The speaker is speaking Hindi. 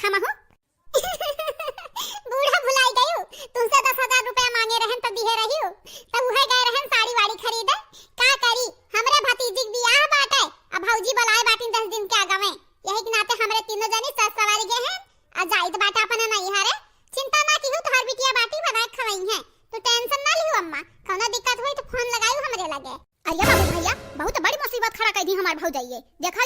खामा हो। बूढ़ा भुलाई गयो, तुमसे 10,000 रुपया मांगे रहन तो दिहे रही हो, तब उहे गए रहन साड़ी वाड़ी खरीदे। का करी, हमरे भतीजी के बियाह बाटे, अब भौजी बुलाए बाटी 10 दिन के आगवे, यही के नाते हमरे तीनों जनी सस सवारी गए हैं। आ जाइत बाटा अपने नहीं हरे, चिंता ना की हो, तोहर बिटिया बाटी बनाए खवाई है, तो टेंशन ना लियो अम्मा, कोनो दिक्कत होई तो फोन लगाइयो हमरे लगे। अయ్యా बाबू भैया, बहुत बड़ी मुसीबत खड़ा कर दी हमार भौजाइए। देखा